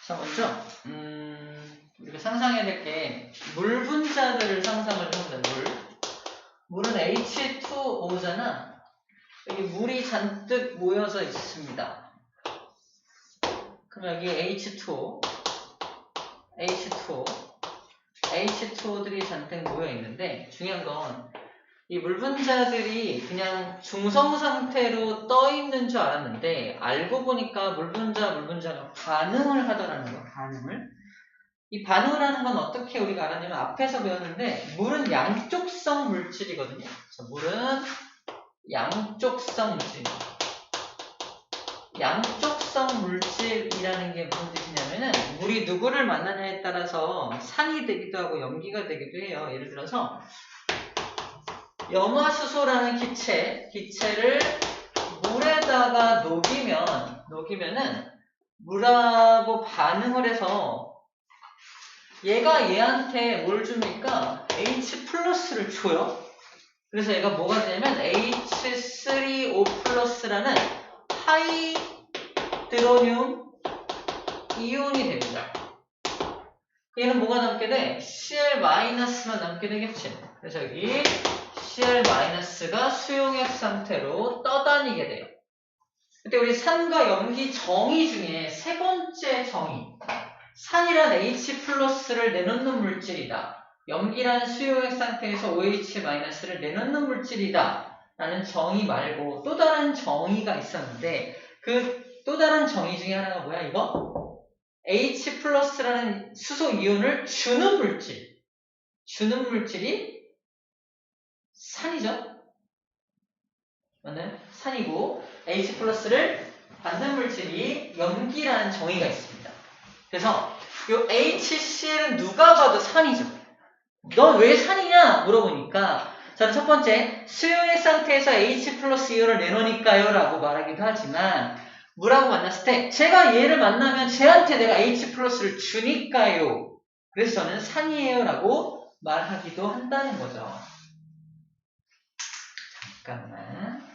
자, 먼저 우리가 상상해야 될 게 물 분자들을 상상을 해보자. 물은 H2O잖아. 여기 물이 잔뜩 모여서 있습니다. 그럼 여기 H2O들이 잔뜩 모여 있는데 중요한 건 이 물 분자들이 그냥 중성 상태로 떠 있는 줄 알았는데 알고 보니까 물 분자가 반응을 하더라는 거. 이 반응을 하는 건 어떻게 우리가 알았냐면 앞에서 배웠는데 물은 양쪽성 물질이거든요. 그래서 물은 양쪽성 물질이라는 게 무슨 뜻이냐면은 물이 누구를 만나냐에 따라서 산이 되기도 하고 염기가 되기도 해요. 예를 들어서 염화수소라는 기체를 물에다가 녹이면은 물하고 반응을 해서 얘가 얘한테 뭘 줍니까? H+를 줘요. 그래서 얘가 뭐가 되냐면 H3O+라는 하이드로늄 이온이 됩니다. 얘는 뭐가 남게 돼? Cl-만 남게 되겠지. 그래서 여기 Cl-가 수용액 상태로 떠다니게 돼요. 그때 우리 산과 염기 정의 중에 세 번째 정의. 산이란 H+를 내놓는 물질이다. 염기란 수용액 상태에서 OH-를 내놓는 물질이다. 라는 정의 말고 또 다른 정의가 있었는데 그 또 다른 정의 중에 하나가 뭐야 이거? H+라는 수소 이온을 주는 물질이 산이죠? 맞나요? 산이고 H+를 받는 물질이 염기라는 정의가 있습니다. 그래서 이 HCl은 누가 봐도 산이죠. 넌 왜 산이냐? 물어보니까 저는 첫 번째 수용액 상태에서 H+ 이온을 내놓으니까요 라고 말하기도 하지만 물하고 만났을 때 제가 얘를 만나면 쟤한테 내가 H+를 주니까요. 그래서 저는 산이에요 라고 말하기도 한다는 거죠. 잠깐만.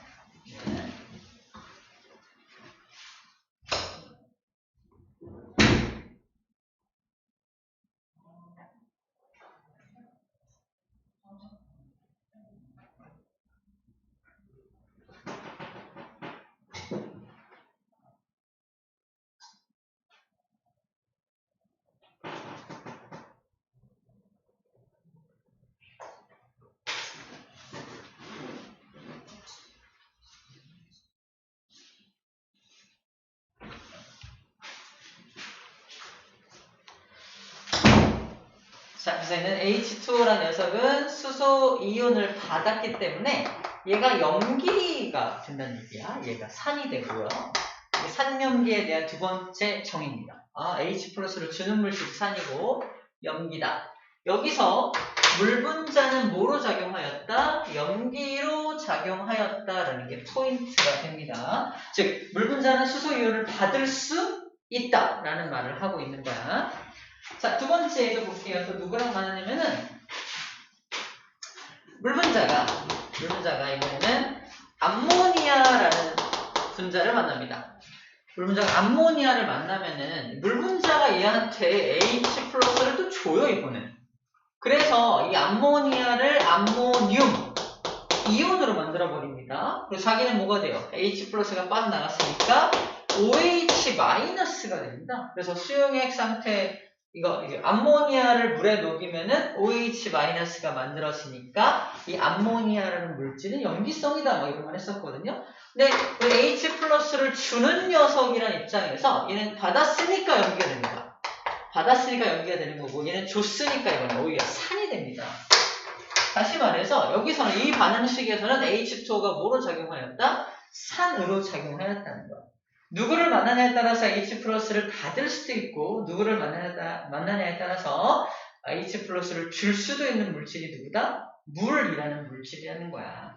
네. 자, 그래서 얘는 H2O라는 녀석은 수소 이온을 받았기 때문에 얘가 염기가 된다는 얘기야. 얘가 산이 되고요. 산염기에 대한 두 번째 정의입니다. H+를 주는 물질이 산이고 염기다. 여기서 물 분자는 뭐로 작용하였다? 염기로 작용하였다라는 게 포인트가 됩니다. 즉, 물 분자는 수소 이온을 받을 수 있다라는 말을 하고 있는 거야. 자, 두 번째도 볼게요. 또 누구랑 만나냐면은 물 분자가 이번에는 암모니아라는 분자를 만납니다. 물 분자가 암모니아를 만나면은 물 분자가 얘한테 H+를 또 줘요, 이번에. 그래서 이 암모니아를 암모늄 이온으로 만들어 버립니다. 그래서 자기는 뭐가 돼요? H+가 빠져나갔으니까 OH- 됩니다. 그래서 수용액 상태 이거 암모니아를 물에 녹이면은 OH- 만들어지니까 이 암모니아라는 물질은 염기성이다 뭐 이런 말 했었거든요. 근데 H+를 주는 녀석이라는 입장에서 얘는 받았으니까 염기가 됩니다. 받았으니까 염기가 되는 거고 얘는 줬으니까 이건 오히려 산이 됩니다. 다시 말해서 여기서는 이 반응식에서는 H2O가 뭐로 작용하였다? 산으로 작용하였다는 거야. 누구를 만나냐에 따라서 H+를 받을 수도 있고 누구를 만나냐에 따라서 H+를 줄 수도 있는 물질이 누구다? 물이라는 물질이라는 거야.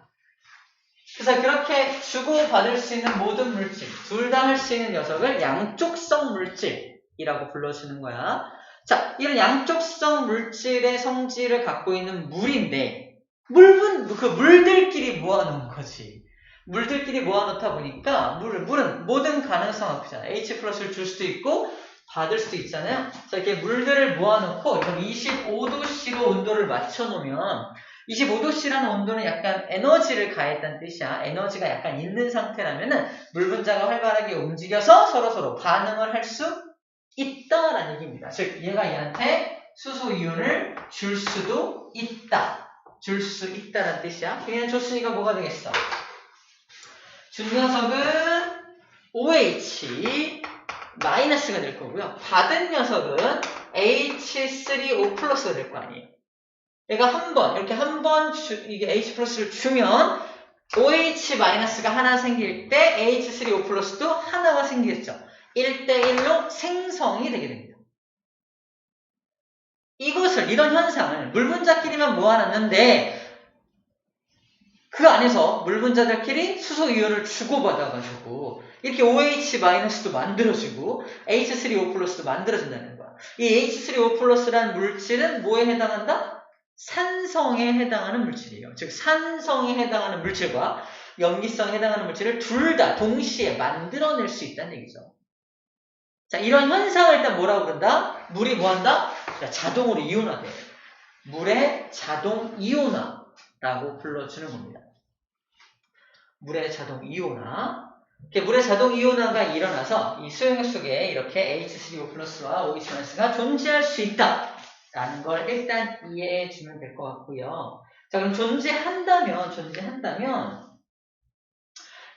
그래서 그렇게 주고받을 수 있는 모든 물질, 둘 다 할 수 있는 녀석을 양쪽성 물질이라고 불러주는 거야. 자, 이런 양쪽성 물질의 성질을 갖고 있는 물인데 물들끼리 모아놓은 거지. 물들끼리 모아놓다 보니까 물은 모든 가능성 앞이잖아. H+를 줄 수도 있고 받을 수도 있잖아요. 자, 이렇게 물들을 모아놓고 이걸 25도씨로 온도를 맞춰놓으면 25도씨라는 온도는 약간 에너지를 가했다는 뜻이야. 에너지가 약간 있는 상태라면은 물 분자가 활발하게 움직여서 서로서로 반응을 할 수 있다라는 얘기입니다. 즉 얘가 얘한테 수소 이온을 줄 수도 있다. 줄 수 있다라는 뜻이야. 그냥 줬으니까 뭐가 되겠어? 준 녀석은 OH 마이너스가 될 거고요. 받은 녀석은 H3O 플러스가 될 거 아니에요. 얘가 한 번, 이렇게 한 번 이게 H 플러스를 주면 OH 마이너스가 하나 생길 때 H3O 플러스도 하나가 생기겠죠. 1대1로 생성이 되게 됩니다. 이런 현상을 물 분자끼리만 모아놨는데 그 안에서 물 분자들끼리 수소 이온을 주고받아가지고 이렇게 OH-도 만들어지고 H3O 플러스도 만들어진다는 거야. 이 H3O 플러스라는 물질은 뭐에 해당한다? 산성에 해당하는 물질이에요. 즉 산성에 해당하는 물질과 염기성에 해당하는 물질을 둘 다 동시에 만들어낼 수 있다는 얘기죠. 자, 이런 현상을 일단 뭐라고 그런다? 물이 뭐한다? 자동으로 이온화돼. 물의 자동 이온화라고 불러주는 겁니다. 물의 자동 이온화. 물의 자동 이온화가 일어나서 이 수용액 속에 이렇게 H3O 플러스와 OH-가 존재할 수 있다라는 걸 일단 이해해 주면 될 것 같고요. 자, 그럼 존재한다면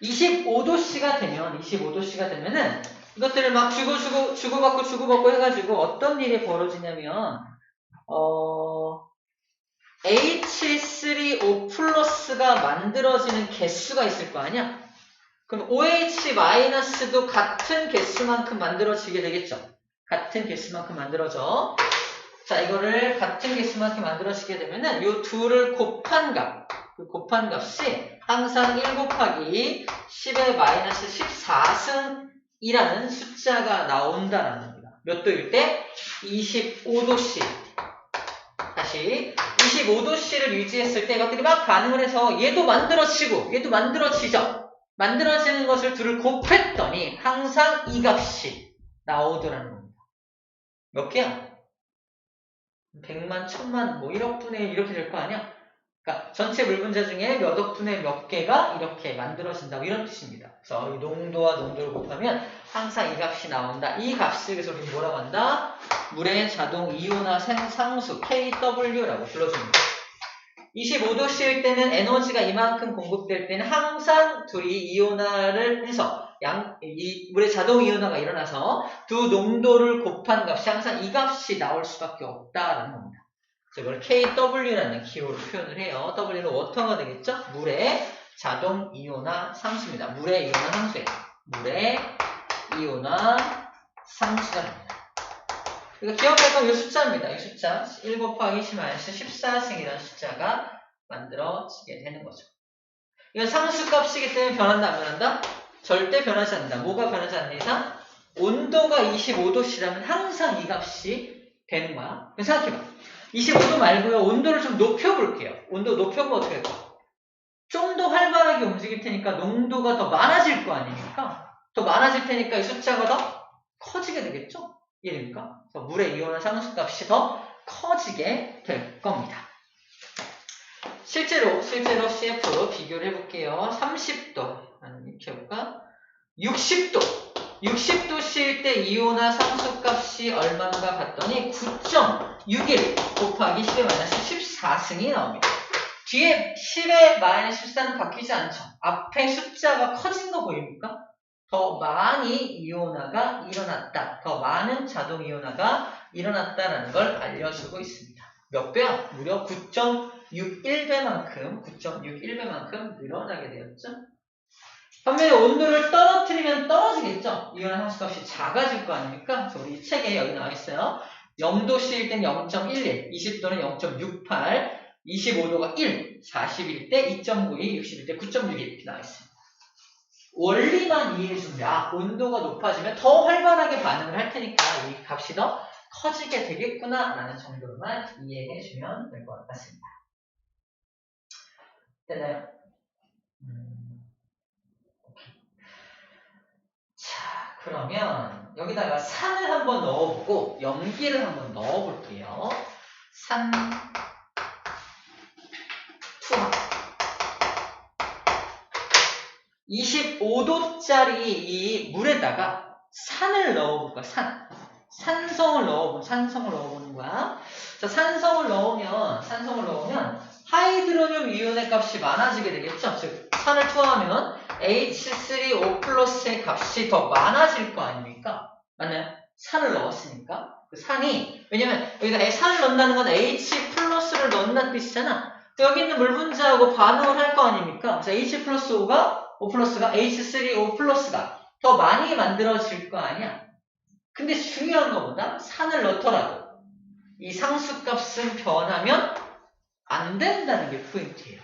25도씨가 되면은 이것들을 막 주고받고 해가지고 어떤 일이 벌어지냐면 H3O 플러스가 만들어지는 개수가 있을 거 아니야? 그럼 OH-도 같은 개수만큼 만들어지게 되겠죠? 같은 개수만큼 만들어져. 자, 이거를 같은 개수만큼 만들어지게 되면은 요 둘을 곱한 값, 그 곱한 값이 항상 1 곱하기 10의 마이너스 14승이라는 숫자가 나온다는 겁니다. 몇 도일 때? 25도씨. 다시 25도씨를 유지했을 때 이것들이 막 반응을 해서 얘도 만들어지고 얘도 만들어지죠. 만들어지는 것을 둘을 곱했더니 항상 이 값이 나오더라는 겁니다. 몇 개야? 100만, 1000만, 뭐 1억 분의 1 이렇게 될 거 아니야? 그러니까 전체 물 분자 중에 몇 억 분의 몇 개가 이렇게 만들어진다고 이런 뜻입니다. 그래서 이 농도와 농도를 곱하면 항상 이 값이 나온다. 이 값을 그래서 우리 뭐라고 한다? 물의 자동 이온화 상수 KW라고 불러줍니다. 25도씨일 때는 에너지가 이만큼 공급될 때는 항상 둘이 이온화를 해서 이 물의 자동 이온화가 일어나서 두 농도를 곱한 값이 항상 이 값이 나올 수밖에 없다라는 겁니다. 이걸 KW라는 기호로 표현을 해요. W는 워터가 되겠죠? 물의 자동 이온화 상수입니다. 물의 이온화 상수예요. 물의 이온화 상수가 됩니다. 이거 기억할 건 이 숫자입니다. 이 숫자 1 곱하기 10-14승이라는 숫자가 만들어지게 되는 거죠. 이건 상수값이기 때문에 변한다 안 변한다? 절대 변하지 않는다. 뭐가 변하지 않는 이상? 온도가 25도씨라면 항상 이 값이 되는 거야. 생각해봐. 25도 말고요. 온도를 좀 높여볼게요. 온도 높여보면 어떻게 할까? 좀 더 활발하게 움직일 테니까 농도가 더 많아질 거 아닙니까? 더 많아질 테니까 이 숫자가 더 커지게 되겠죠? 이해됩니까? 그래서 물의 이온화 상수값이 더 커지게 될 겁니다. 실제로 CF 비교를 해볼게요. 30도 이렇게 해볼까? 60도씨일 때 이온화 상수값이 얼마인가 봤더니 9.61 곱하기 10의 마이너스 14승이 나옵니다. 뒤에 10의 마이너스 14는 바뀌지 않죠. 앞에 숫자가 커진 거 보입니까? 더 많이 이온화가 일어났다. 더 많은 자동 이온화가 일어났다는 걸 알려주고 있습니다. 몇 배야? 무려 9.61배만큼 늘어나게 되었죠. 반면에 온도를 떨어뜨리면 떨어지겠죠. 이온화 상수값이 작아질 거 아닙니까? 그래서 우리 책에 여기 나와 있어요. 0도씨일 땐 0.11, 20도는 0.68, 25도가 1, 41 때 2.92, 61 때 9.61 이렇게 나와 있습니다. 원리만 이해해주면 온도가 높아지면 더 활발하게 반응을 할 테니까 이 값이 더 커지게 되겠구나 라는 정도로만 이해해주면 될 것 같습니다. 됐나요? 자, 그러면 여기다가 산을 한번 넣어보고 염기를 한번 넣어볼게요. 산 투하 25도짜리 이 물에다가 산을 넣어볼 거야. 산성을 넣어보는 거야. 자, 산성을 넣으면 하이드로늄 이온의 값이 많아지게 되겠죠. 즉 산을 투하하면 H3O 플러스의 값이 더 많아질 거 아닙니까? 맞나요? 산을 넣었으니까 그 산이, 왜냐면 여기다 산을 넣는다는 건 H 플러스를 넣는다는 뜻이잖아. 여기 있는 물 분자하고 반응을 할 거 아닙니까? 그래서 H 플러스 O 플러스가 H3O 플러스가 더 많이 만들어질 거 아니야. 근데 중요한 것보다 산을 넣더라도 이 상수값은 변하면 안 된다는 게 포인트예요.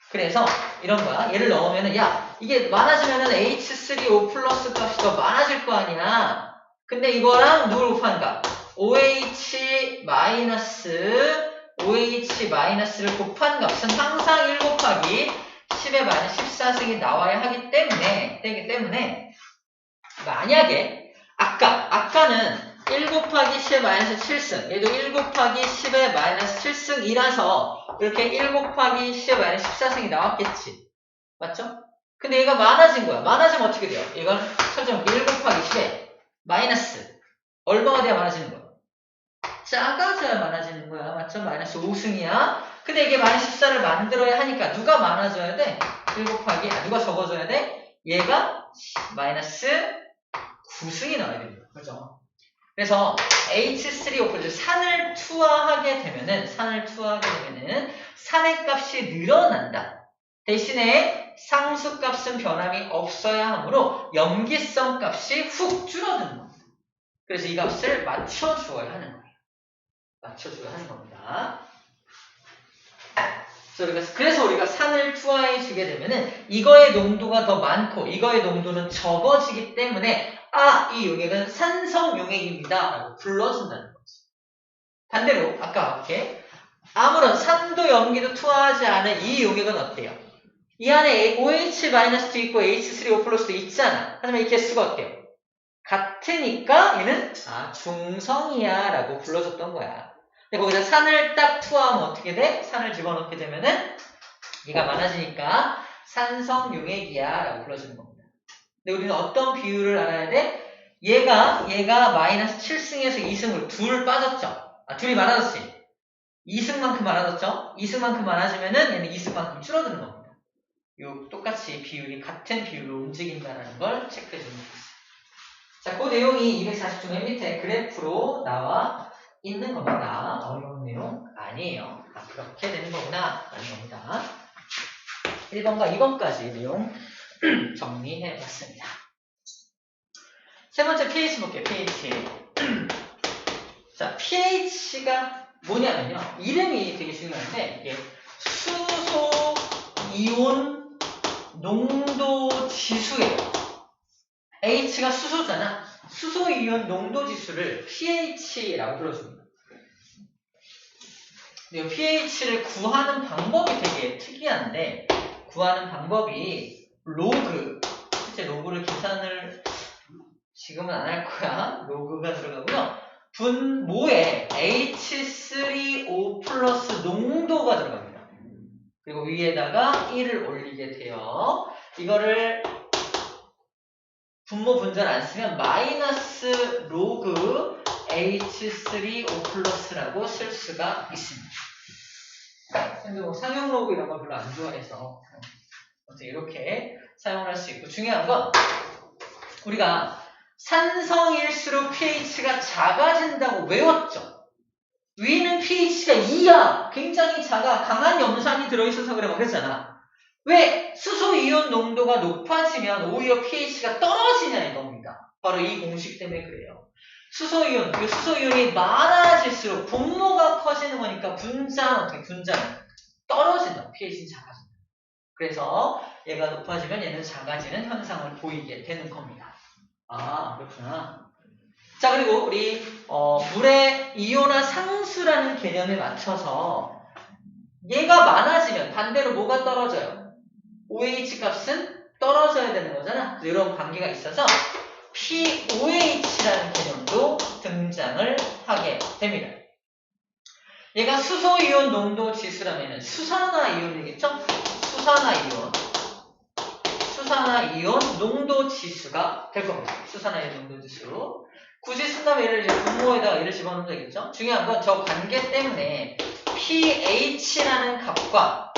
그래서 이런 거야. 얘를 넣으면은, 야, 이게 많아지면은 H3O 플러스 값이 더 많아질 거 아니야. 근데 이거랑 누굴 곱하는가? OH 마이너스를 곱한 값은 항상 1 곱하기 10의 마이너스 14승이 나와야 하기 때문에, 만약에 아까는 1 곱하기 10의 마이너스 7승, 얘도 1 곱하기 10의 마이너스 7승이라서 이렇게 1 곱하기 10의 마이너스 14승이 나왔겠지. 맞죠? 근데 얘가 많아진 거야. 많아지면 어떻게 돼요? 이건 설정 1 곱하기 10의 마이너스 얼마가 돼야 많아지는 거야? 작아져야 많아지는 거야. 맞죠? 마이너스 5승이야. 근데 이게 마이너스 14를 만들어야 하니까 누가 많아져야 돼? 1 곱하기, 누가 적어줘야 돼? 얘가 마이너스 9승이 나와야 됩니다. 그죠? 그래서 H3O 산을 투하하게 되면은 산의 값이 늘어난다. 대신에 상수값은 변함이 없어야 하므로 염기성 값이 훅 줄어드는 겁니다. 그래서 이 값을 맞춰주어야 하는 거예요. 맞춰줘야 하는 겁니다. 그래서 우리가 산을 투하해 주게 되면은 이거의 농도가 더 많고 이거의 농도는 적어지기 때문에 이 용액은 산성 용액입니다 라고 불러준다는 거지. 반대로 아까 이렇게 아무런 산도 염기도 투하하지 않은 이 용액은 어때요? 이 안에 OH-도 있고 H3O 플러스도 있잖아. 하지만 이 개수가 어때요? 같으니까 얘는 중성이야 라고 불러줬던 거야. 근데 거기다 산을 딱 투하하면 어떻게 돼? 산을 집어넣게 되면은 얘가 많아지니까 산성 용액이야 라고 불러주는 겁니다. 근데 우리는 어떤 비율을 알아야 돼? 얘가 마이너스 7승에서 2승을 둘 빠졌죠. 둘이 많아졌지. 2승만큼 많아졌죠. 2승만큼 많아지면은 얘는 2승만큼 줄어드는 겁니다. 요 똑같이 비율이 같은 비율로 움직인다는 걸 체크해 주면 되겠습니다. 자, 그 내용이 240쪽 맨 밑에 그래프로 나와 있는 겁니다. 어려운 내용 아니에요. 그렇게 되는 거구나 라는 겁니다. 1번과 2번까지 내용 정리해 봤습니다. 세 번째 pH 볼게요. pH. 자, pH가 뭐냐면요. 이름이 되게 중요한데 이게 수소 이온 농도 지수예요. H가 수소잖아. 수소 이온 농도 지수를 pH라고 불러줍니다. 이 pH를 구하는 방법이 되게 특이한데 구하는 방법이 로그, 실제 로그를 계산을 지금은 안 할 거야. 로그가 들어가고요. 분모에 H3O 플러스 농도가 들어갑니다. 그리고 위에다가 1을 올리게 돼요. 이거를 분모 분자를 안 쓰면 마이너스 로그 H3O 플러스라고 쓸 수가 있습니다. 근데 뭐 상용 로그 이런 거 별로 안 좋아해서 이렇게 사용을 할 수 있고, 중요한 건 우리가 산성일수록 pH가 작아진다고 외웠죠. 위는 pH가 2야. 굉장히 작아. 강한 염산이 들어있어서 그래 그랬잖아. 왜 수소 이온 농도가 높아지면 오히려 pH가 떨어지냐 이겁니다. 바로 이 공식 때문에 그래요. 수소 이온이 많아질수록 분모가 커지는 거니까 분자는 떨어진다. pH는 작아진다. 그래서 얘가 높아지면 얘는 작아지는 현상을 보이게 되는 겁니다. 그렇구나. 자, 그리고 우리 물의 이온화 상수라는 개념에 맞춰서 얘가 많아지면 반대로 뭐가 떨어져요? OH 값은 떨어져야 되는 거잖아. 이런 관계가 있어서 POH라는 개념도 등장을 하게 됩니다. 얘가 수소이온 농도 지수라면 수산화이온이겠죠? 수산화이온 농도 지수가 될 겁니다. 수산화이온 농도 지수. 굳이 쓴다면 얘를 이제 분모에다가 얘를 집어넣으면 되겠죠? 중요한 건 저 관계 때문에 pH라는 값과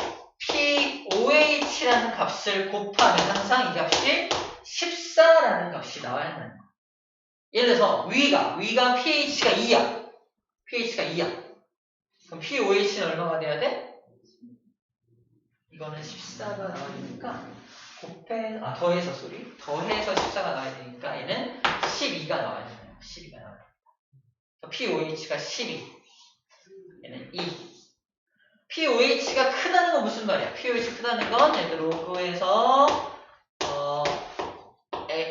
POH라는 값을 곱하면 항상 이 값이 14라는 값이 나와야 한다는 거예요. 예를 들어서 위가 pH가 2야. pH가 2야. 그럼 POH는 얼마가 돼야 돼? 이거는 14가 나와야 되니까 더해서 14가 나와야 되니까 얘는 12가 나와야 돼요. 12가 나와야 됩니다. POH가 12. 얘는 2. POH가 크다는 건 무슨 말이야? POH 크다는 건 얘들 로그에서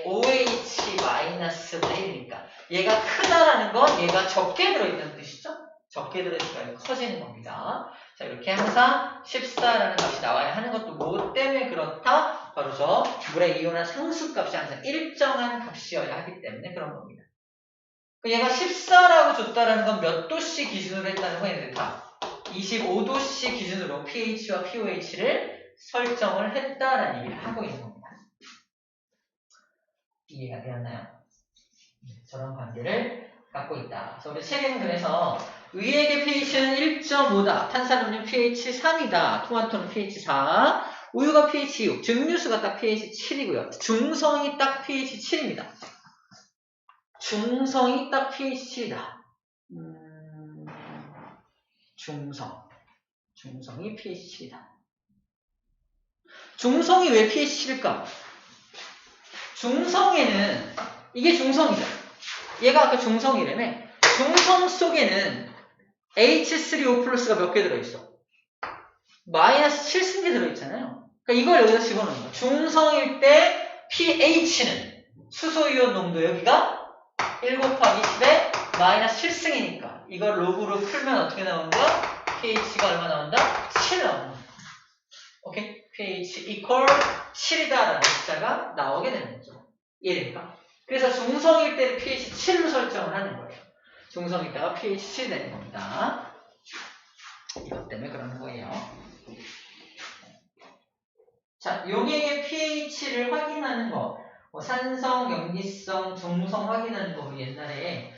OH-1이니까 얘가 크다라는 건 얘가 적게 들어있다는 뜻이죠? 적게 들어있으니까 커지는 겁니다. 자, 이렇게 항상 14라는 값이 나와야 하는 것도 뭐 때문에 그렇다? 바로 저 물의 이온한 상수값이 항상 일정한 값이어야 하기 때문에 그런 겁니다. 얘가 14라고 줬다라는 건 몇 도씨 기준으로 했다는 건 얘들 다 25도씨 기준으로 pH와 POH를 설정을 했다라는 얘기를 하고 있는 겁니다. 이해가 되었나요? 저런 관계를 갖고 있다. 그래서 우리 책에는 그래서 위액의 pH는 1.5다. 탄산음료 pH 3이다. 토마토는 pH 4. 우유가 pH 6. 증류수가 딱 pH 7이고요. 중성이 딱 pH 7입니다. 중성이 딱 pH 7이다. 중성이 pH 7이다. 중성이 왜 pH 7일까? 중성에는 이게 중성이죠. 얘가 아까 중성이라며. 중성 속에는 H3O 플러스가 몇 개 들어있어? 마이너스 7승계 들어있잖아요. 그러니까 이걸 여기다 집어넣는 거야. 중성일 때 pH는 수소이온 농도 여기가 1 곱하기 10에 마이너스 7승이니까 이걸 로그로 풀면 어떻게 나온다? pH가 얼마 나온다? 7 나온다. 오케이? pH equal 7이다라는 숫자가 나오게 되는 거죠. 이해됩니까? 그래서 중성일 때 pH 7로 설정을 하는 거예요. 중성일 때가 pH 7 되는 겁니다. 이것 때문에 그러는 거예요. 자, 용액의 pH를 확인하는 거, 뭐 산성, 염기성, 중성 확인하는 거 우리 옛날에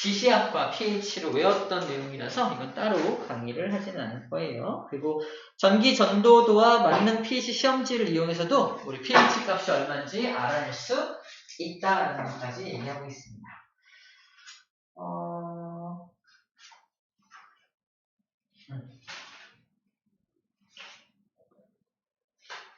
지시압과 pH를 외웠던 내용이라서 이건 따로 강의를 하지는 않을 거예요. 그리고 전기 전도도와 맞는 pH 시험지를 이용해서도 우리 pH 값이 얼마인지 알아낼 수 있다라는 것까지 얘기하고 있습니다.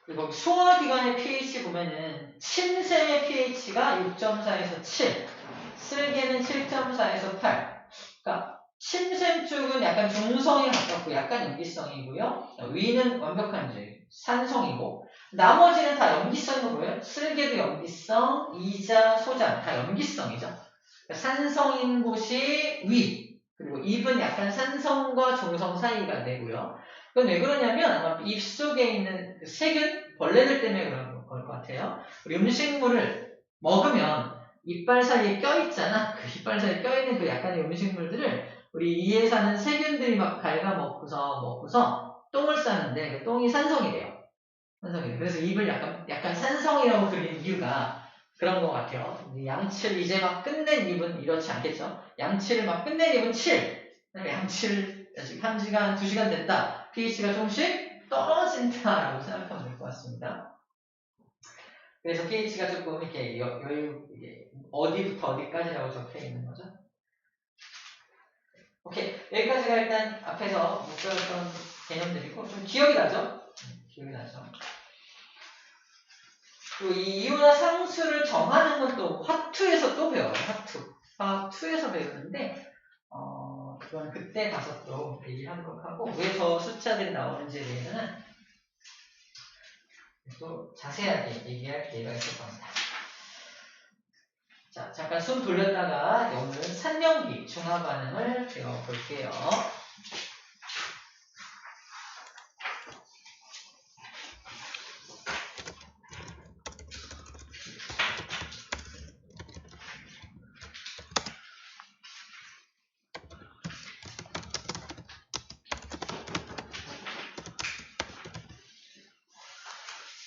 그리고 소화기관의 pH 보면은 침샘의 pH가 6.4에서 7, 쓸개는 7.4에서 8. 그러니까 침샘 쪽은 약간 중성에 가깝고 약간 염기성이고요. 위는 완벽한 이제 산성이고 나머지는 다 염기성인 거고요. 쓸개도 염기성, 이자, 소장 다 염기성이죠. 그러니까 산성인 곳이 위, 그리고 입은 약간 산성과 중성 사이가 되고요. 그건 왜 그러냐면 아마 입 속에 있는 그 세균, 벌레들 때문에 그런 걸 것 같아요. 우리 음식물을 먹으면 이빨 사이에 껴있잖아. 그 이빨 사이에 껴있는 그 약간의 음식물들을 우리 이에 사는 세균들이 막 갉아먹고서 똥을 싸는데 그 똥이 산성이래요. 그래서 입을 약간 산성이라고 그린 이유가 그런 것 같아요. 양치를 이제 막 끝낸 입은 이렇지 않겠죠. 양치를 막 끝낸 입은 7. 양치를 아직 1시간, 2시간 됐다. pH가 조금씩 떨어진다라고 생각하면 될 것 같습니다. 그래서 pH가 조금 이렇게 어디부터 어디까지라고 적혀 있는 거죠. 오케이. 여기까지가 일단 앞에서 못 배웠던 개념들이고 좀 기억이 나죠? 기억이 나죠. 그리고 이 이온화 상수를 정하는 건 또 화투에서 또 배워요. 화투에서 배우는데 그건 그때 가서 또 얘기하도록 하고 왜 저 숫자들이 나오는지에 대해서는 또 자세하게 얘기할 기회가 있을 겁니다. 자, 잠깐 숨 돌렸다가 오늘 산염기 중화 반응을 배워볼게요.